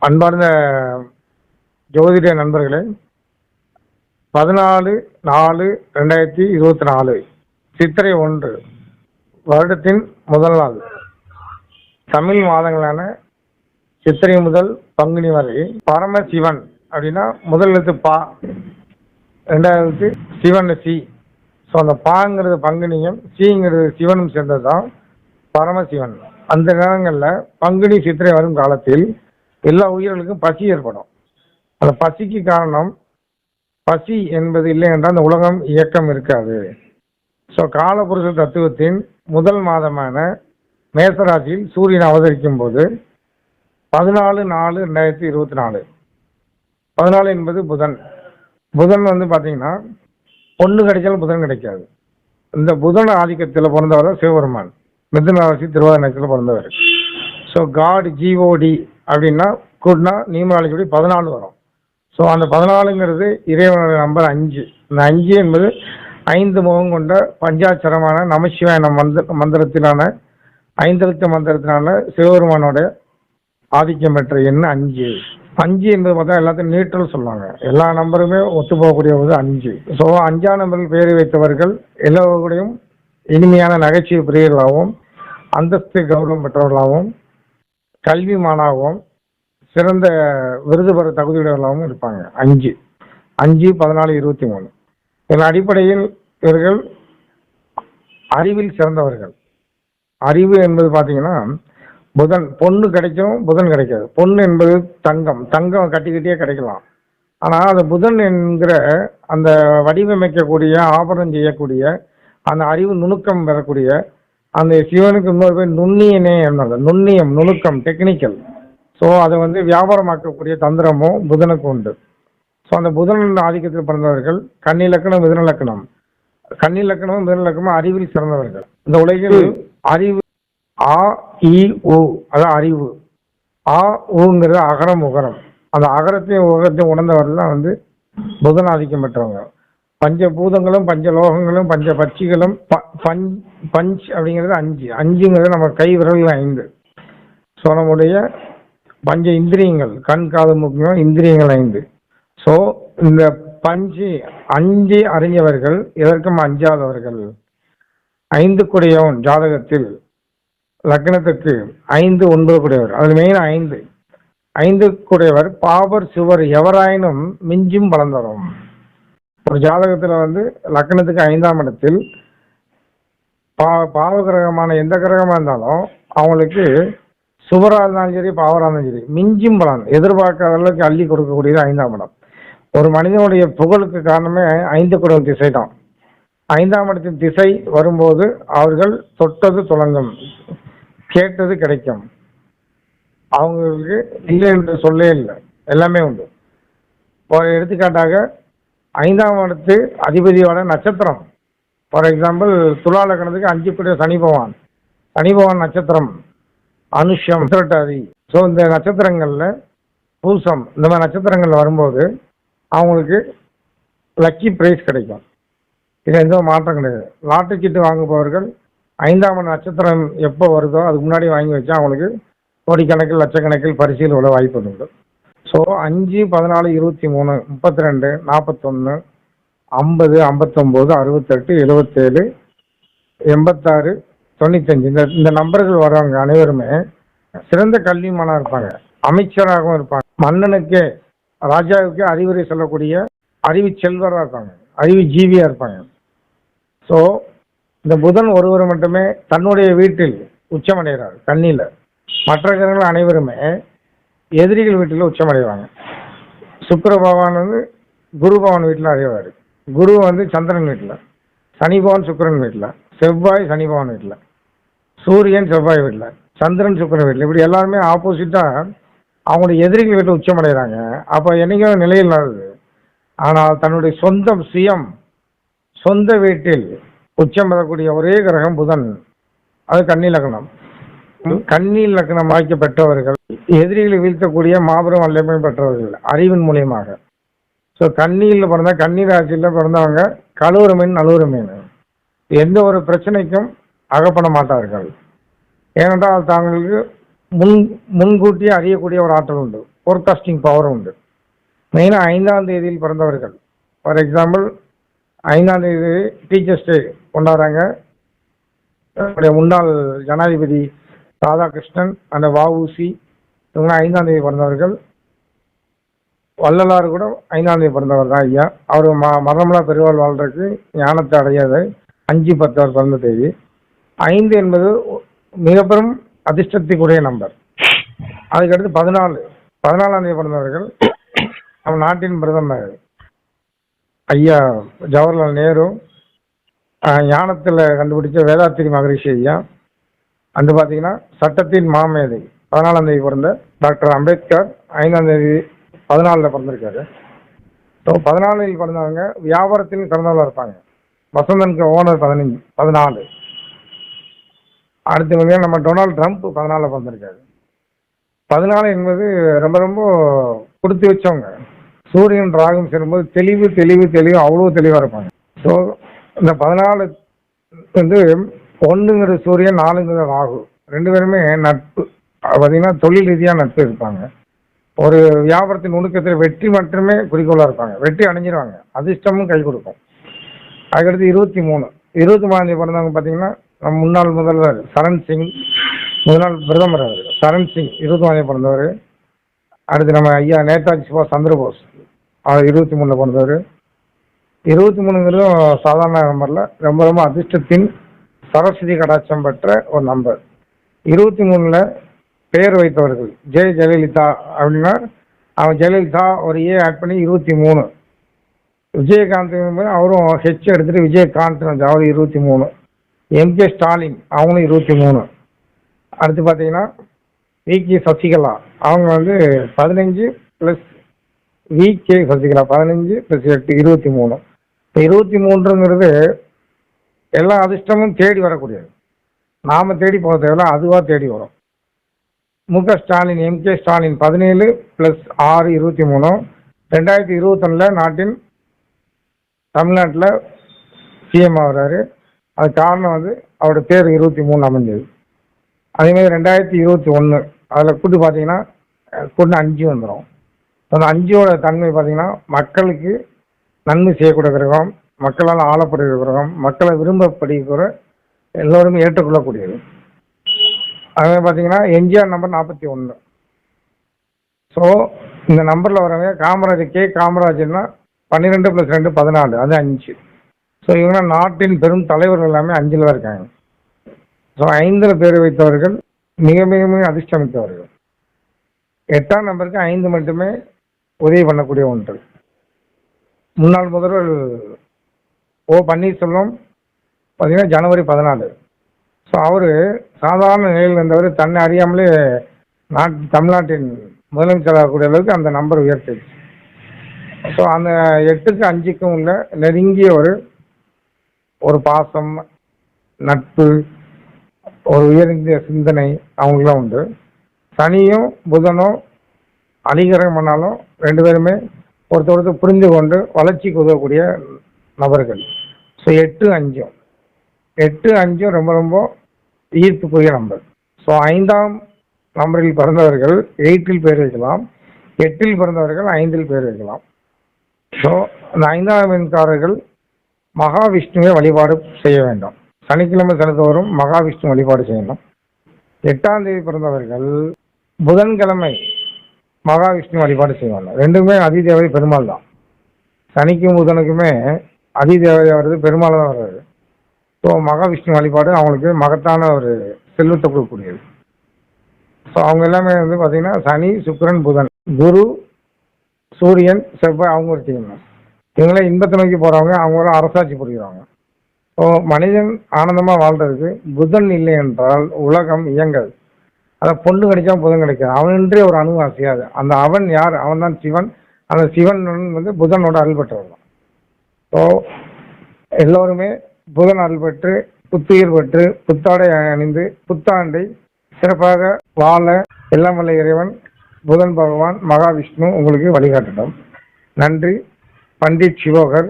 அன்பார்ந்த ஜோதிட நண்பர்களே, 14/4/2024 சித்திரை 1 வருடத்தின் முதல் நாள். தமிழ் மாதங்களான சித்திரை முதல் பங்குனி வரை பரமசிவன் அப்படின்னா முதல் எழுத்து பா, ரெண்டாவது எழுத்து சிவன் சி. ஸோ அந்த பாங்கிறது பங்குனியும் சிங்கிறது சிவனும் சேர்ந்தது தான் பரமசிவன். அந்த நேரங்களில் பங்குனி சித்திரை வரும் காலத்தில் எல்லா உயிர்களுக்கும் பசி ஏற்படும். அந்த பசிக்கு காரணம், பசி என்பது இல்லை என்றால் அந்த உலகம் இயக்கம் இருக்காது. ஸோ காலபுருஷ தத்துவத்தின் முதல் மாதமான மேசராசியில் சூரியன் அவதரிக்கும் போது 14/4/2024. 14 என்பது புதன். புதன் பார்த்தீங்கன்னா பொண்ணு கிடைச்சாலும் புதன் கிடைக்காது. இந்த புதன் ஆதிக்கத்தில் பிறந்தவர் சிவபெருமான், மிதுன ராசி திருவாதிரை நட்சத்திரத்தில் பிறந்தவர். ஸோ காட் ஜிஓடி அப்படின்னா கூட்டினா நியூமராலஜிப்படி 14 வரும். ஸோ அந்த 14ங்கிறது இறைவனோட நம்பர் 5. இந்த 5 என்பது 5 முகம் கொண்ட பஞ்சாட்சரமான நமசிவாய மந்திரத்திலான 5 எழுத்து மந்திரத்தினால சிவபெருமானோட ஆதிக்கம் பெற்ற எண் 5. 5 என்பது பார்த்தா எல்லாத்தையும் நியூட்ரல் சொல்லுவாங்க. எல்லா நம்பருமே ஒத்து போகக்கூடிய 5. ஸோ 5ஆம் நம்பரில் பெயரை வைத்தவர்கள் எல்லோருடையும் இனிமையான நகைச்சுவை பிரியர்களாகவும், அந்தஸ்து கௌரவம் பெற்றவர்களாகவும், கல்விமானாகவும், சிறந்த விருது பெற தகுதியுடையவர்களாகவும் இருப்பாங்க. 5 14/23. இதன் அடிப்படையில் இவர்கள் அறிவில் சிறந்தவர்கள். அறிவு என்பது பார்த்தீங்கன்னா புதன், பொண்ணு கிடைக்கும் புதன் கிடைக்காது. பொண்ணு என்பது தங்கம், தங்கம் கட்டிக்கிட்டே கிடைக்கலாம். ஆனால் அந்த புதன் என்கிற அந்த வடிவமைக்கக்கூடிய, ஆபரணம் செய்யக்கூடிய, அந்த அறிவு நுணுக்கம் பெறக்கூடிய அந்த சிவனுக்கு இன்னொரு பேர் நுண்ணியனே என்னது, நுண்ணியம், நுணுக்கம், டெக்னிக்கல். ஸோ அதை வியாபாரமாக்கக்கூடிய தந்திரமும் புதனுக்கு உண்டு. ஸோ அந்த புதன் ஆதிக்கத்தில் பிறந்தவர்கள் கன்னி லக்னம், மிதுன லக்னம். கன்னி லக்னமும் மிதுன லக்னமும் அறிவில் சிறந்தவர்கள். இந்த உலகில் அறிவு ஆ இ உ, அதான் அறிவு. ஆ ஊங்கிறது அகரம் உகரம். அந்த அகரத்தையும் உகரத்தையும் உணர்ந்தவர்கள் தான் புதன் ஆதிக்கம் பெற்றவங்க. பஞ்சபூதங்களும் பஞ்சலோகங்களும் பஞ்ச பட்சிகளும் பஞ்ச் அப்படிங்கிறது 5. 5ங்கிறது நம்ம கை விரல்கள் 5. ஸோ நம்முடைய பஞ்ச இந்திரியங்கள், கண் காது மூக்கு இந்திரியங்கள் 5. ஸோ இந்த 5 அறிஞவர்கள் எதற்கும் அஞ்சாதவர்கள். 5 கூடையவன் ஜாதகத்தில் லக்னத்துக்கு 5 9 கூடையவர், அது மெயின் 5. 5 கூடையவர் பாபர் சுவர் எவராயினும் மிஞ்சும் பலம் தரும். ஒரு ஜாதகத்தில் லக்னத்துக்கு 5ஆம் இடத்தில் பாவ கிரகமான எந்த கிரகமாக இருந்தாலும் அவங்களுக்கு சுவராக இருந்தாலும் சரி, பாவராக இருந்தாலும் சரி, மிஞ்சும் பலன் எதிர்பார்க்காத அளவுக்கு அள்ளி கொடுக்கக்கூடியது 5ஆம் இடம். ஒரு மனிதனுடைய புகழுக்கு காரணமே 5 கூடையவன் திசை தான். 5ஆம் இடத்தின் திசை வரும்போது அவர்கள் தொட்டது துலங்கும், கேட்டது கிடைக்கும். அவங்களுக்கு இல்லை என்று சொல்லே இல்லை, எல்லாமே உண்டு. ஒரு எடுத்துக்காட்டாக 5ஆம் இடத்து அதிபதியோட நட்சத்திரம், ஃபார் எக்ஸாம்பிள் துலா லக்னத்துக்கு 5 கூடிய சனி பகவான். சனி பகவான் நட்சத்திரம் அனுஷம், உத்திரட்டாதி. ஸோ இந்த நட்சத்திரங்களில் பூசம், இந்த மாதிரி நட்சத்திரங்கள் வரும்போது அவங்களுக்கு லக்கி ப்ரைஸ் கிடைக்கும். இது எந்த மாற்றம் கிடையாது. லாட்டரி சீட்டு வாங்குபவர்கள் 5ஆம் நட்சத்திரம் எப்போ வருதோ அதுக்கு முன்னாடி வாங்கி வச்சா அவங்களுக்கு கோடிக்கணக்கில் லட்சக்கணக்கில் பரிசில் உள்ள வாய்ப்பு உண்டு. ஸோ 5 14 23 32 41 50 59 68 77 86 95 இந்த நம்பர்கள் வரவங்க அனைவருமே சிறந்த கல்விமானாக இருப்பாங்க, அமைச்சராகவும் இருப்பாங்க, மன்னனுக்கே ராஜாவுக்கே அறிவுரை சொல்லக்கூடிய அறிவு செல்வராக இருப்பாங்க, அறிவு ஜீவியாக இருப்பாங்க. ஸோ இந்த புதன் ஒருவர் மட்டுமே தன்னுடைய வீட்டில் உச்சமடைகிறார் கண்ணியில். மற்ற கிரகங்கள் அனைவருமே எதிரிகள் வீட்டில் உச்சமடைவாங்க. சுக்கிர பகவான் குரு பகவான் வீட்டில் அடைவார். குரு சந்திரன் வீட்டில், சனி பகவான் சுக்கிரன் வீட்டில், செவ்வாய் சனி பகவான் வீட்டில், சூரியன் செவ்வாய் வீட்டில், சந்திரன் சுக்கிரன் வீட்டில். இப்படி எல்லாருமே ஆப்போசிட்டாக அவங்களுடைய எதிரிகள் வீட்டில் உச்சமடைகிறாங்க. அப்போ என்னைக்கும் நிலையில் இல்லாதது. ஆனால் தன்னுடைய சொந்தம் சுயம் சொந்த வீட்டில் உச்சம் பெறக்கூடிய ஒரே கிரகம் புதன். அது கன்னி லக்னம். கன்னி லக்னம் வாய்க்க பெற்றவர்கள் எதிரிகளை வீழ்த்தக்கூடிய மாபெரும் வல்லமை பெற்றவர்கள் அறிவின் மூலியமாக. ஸோ கன்னியில் பிறந்த, கன்னி ராசியில் பிறந்தவங்க கழுவுற மீன் நழுவுற மீன், எந்த ஒரு பிரச்சனைக்கும் அகப்பட மாட்டார்கள். ஏனென்றால் தாங்களுக்கு முன்கூட்டியே அறியக்கூடிய ஒரு ஆற்றல் உண்டு. ஃபோர்காஸ்டிங் பவர் உண்டு. மெயினாக 5ஆம் தேதியில் பிறந்தவர்கள், ஃபார் எக்ஸாம்பிள் 5ஆம் தேதி டீச்சர்ஸ் டே கொண்டாடுறாங்க. நம்முடைய முன்னாள் ஜனாதிபதி ராதாகிருஷ்ணன், அந்த வஉசி, இவங்களாம் 5ஆம் தேதி பிறந்தவர்கள். வள்ளலார் கூட 5ஆம் தேதி பிறந்தவர் தான் ஐயா. அவர் மரணமில்லா பெருவாழ் வாழ்றதுக்கு ஞானத்தை அடையாத 5/10 அவர் பிறந்த தேதி. 5 என்பது மிக பெரும் அதிர்ஷ்டத்துக்குரிய நம்பர். அதுக்கடுத்து 14ஆம் தேதி பிறந்தவர்கள் நம்ம நாட்டின் பிரதமர் ஐயா ஜவஹர்லால் நேரு, ஞானத்தில் கண்டுபிடிச்ச வேதாத்திரி மகரிஷி ஐயா. அன்று பார்த்தீங்கன்னா சட்டத்தின் மாமேதை 14ஆம் தேதி பிறந்த டாக்டர் அம்பேத்கர் 5ஆம் தேதி 14 பிறந்திருக்காரு. ஸோ 14 பிறந்தவங்க வியாபாரத்தில் பிறந்தவங்களா இருப்பாங்க. வசந்தனுக்கு ஓனர் 14. அடுத்த நம்ம டொனால்டு ட்ரம்ப் 14 பிறந்திருக்காரு. 14 என்பது ரொம்ப ரொம்ப கொடுத்து வச்சவங்க. சூரியன் ராகம் சேரும்போது தெளிவு தெளிவு தெளிவு அவ்வளோ தெளிவாக இருப்பாங்க. ஸோ இந்த 14 வந்து 1ங்கிற சூரியன், 4ங்கிற ராகு, 2 பேருமே நட்பு. பார்த்தீங்கன்னா தொழில் ரீதியாக நட்பு இருப்பாங்க. ஒரு வியாபாரத்தின் நுணுக்கத்தில் வெற்றி மட்டுமே குறிக்கோளாக இருப்பாங்க. வெற்றி அடைஞ்சிருவாங்க, அதிர்ஷ்டமும் கை கொடுக்கும். அதுக்கடுத்து 23ஆம் தேதி பிறந்தவங்க பார்த்தீங்கன்னா நம்ம முன்னாள் முதல்வர் சரண் சிங், முன்னாள் பிரதமர் அவர் சரண் சிங் 23ஆம் தேதி பிறந்தவர். அடுத்து நம்ம ஐயா நேதாஜி சுபாஷ் சந்திரபோஸ், அவர் 23 பிறந்தவர். 23ங்கிறதும் சாதாரண நம்பரில் ரொம்ப ரொம்ப அதிர்ஷ்டத்தின் சரஸ்வதி கடாட்சம் பெற்ற ஒரு நம்பர். 23 பெயர் வைத்தவர்கள் ஜெயலலிதா அப்படின்னா அவன் ஜெயலலிதா ஒரு ஆட் பண்ணி 23. விஜயகாந்த் அவரும் ஹெச் எடுத்துட்டு விஜயகாந்த் அவர் 23. எம்கே ஸ்டாலின் அவங்களும் 23. அடுத்து பார்த்தீங்கன்னா விகே சசிகலா அவங்க 15 + விகே சசிகலா 15 + 8 23. இப்போ 23ங்கிறது எல்லா அதிர்ஷ்டமும் தேடி வரக்கூடியது. நாம் தேடி போக தேவையில்ல, அதுவாக தேடி வரும். முக ஸ்டாலின், எம்கே ஸ்டாலின் 17 + 6 23. 2021 நாட்டின் தமிழ்நாட்டில் சிஎம் ஆகிறாரு. அது காரணம் அவரோட பேர் 23 அமைஞ்சது. அதேமாதிரி 2021 அதில் கூட்டு பார்த்தீங்கன்னா கூட்டு 5 வந்துடும். அந்த 5ஓட தன்மை பார்த்தீங்கன்னா மக்களுக்கு நன்மை செய்யக்கூடிய கிரகம், மக்களால் ஆளப்படுகிற கிரகம், மக்களை விரும்பப்படுகிற எல்லோருமே ஏற்றுக்கொள்ளக்கூடியது. அதே பார்த்தீங்கன்னா எம்ஜிஆர் நம்பர் 41. ஸோ இந்த நம்பரில் வரவங்க காமராஜர் கே காமராஜர்னா 12 + 2 14, அது 5. ஸோ இவங்க நாட்டின் பெரும் தலைவர்கள் எல்லாமே 5ல் தான் இருக்காங்க. ஸோ 5ல் பேர் வைத்தவர்கள் மிக மிக மிக அதிர்ஷ்டமிக்கவர்கள். 8ஆம் நம்பருக்கு 5 மட்டுமே உதவி பண்ணக்கூடிய ஒன்று. முன்னாள் முதல்வர் ஓ பன்னீர்செல்வம் பார்த்தீங்கன்னா ஜனவரி 14. ஸோ அவர் சாதாரண நிலையில் இருந்தவர் தன்னை அறியாமலே தமிழ்நாட்டின் முதலமைச்சராகக்கூடிய அளவுக்கு அந்த நம்பர் உயர்த்திடுச்சு. ஸோ அந்த 8க்கும் 5க்கும் உள்ள நெருங்கிய ஒரு பாசம், நட்பு, ஒரு உயர்ந்த சிந்தனை அவங்களும் உண்டு. சனியும் புதனும் அலிகரம் பண்ணாலும் 2 பேருமே ஒருத்தர் புரிந்து கொண்டு வளர்ச்சிக்கு உதவக்கூடிய நபர்கள். ஸோ 8 5 ரொம்ப ரொம்ப ஈர்ப்புக்குரிய நம்பர். ஸோ 5ஆம் நம்பரில் பிறந்தவர்கள் 8ல் பேர் வைக்கலாம், 8ல் பிறந்தவர்கள் 5ல் பேர் வைக்கலாம். ஸோ அந்த 5ஆம் எண்காரர்கள் மகாவிஷ்ணுவை வழிபாடு செய்ய வேண்டும். சனிக்கிழமை தினத்தோறும் மகாவிஷ்ணு வழிபாடு செய்யணும். 8ஆம் தேதி பிறந்தவர்கள் புதன்கிழமை மகாவிஷ்ணு வழிபாடு செய்வாங்க. 2மே அதிதேவதை பெருமாள் தான். சனிக்கும் புதனுக்குமே அதிதேவதை வருது, பெருமாள் தான் வர்றது. ஸோ மகாவிஷ்ணு வழிபாடு அவங்களுக்கு மகத்தான ஒரு செல்வத்தை கொடுக்கக்கூடியது. ஸோ அவங்க எல்லாமே பார்த்தீங்கன்னா சனி, சுக்கிரன், புதன், குரு, சூரியன், செவ்வாய் அவங்க ஒரு டீம். இவங்களே இன்பத்தை நோக்கி போகிறவங்க, அவங்களும் அரசாட்சி புரிகிறவங்க. ஸோ மனிதன் ஆனந்தமாக வாழ்றதுக்கு புதன் இல்லை என்றால் உலகம் இயங்காது. அதை பொண்ணு கிடைச்சா புதன் கிடைக்காது. அவனின்றே ஒரு அணு அசையாது. அந்த அவன் யார்? அவன் தான் சிவன். அந்த சிவன் புதனோட அருள் பெற்றவர் தான். ஸோ எல்லோருமே புதன் அருள் பெற்று புத்துயிர் பெற்று புத்தாடை அணிந்து புத்தாண்டை சிறப்பாக வாழ எல்லாம் வல்ல இறைவன் புதன் பகவான் மகாவிஷ்ணு உங்களுக்கு வழிகாட்டட்டும். நன்றி. பண்டிட் சிவோகர்.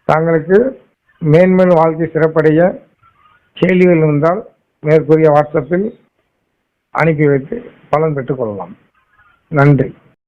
தாங்களுக்கு மேன்மேல் வாழ்க்கை சிறப்படைய கேள்விகள் இருந்தால் மேற்கூறிய வாட்ஸ்அப்பில் அனுப்பி வைத்து பலன் பெற்றுக் கொள்ளலாம். நன்றி.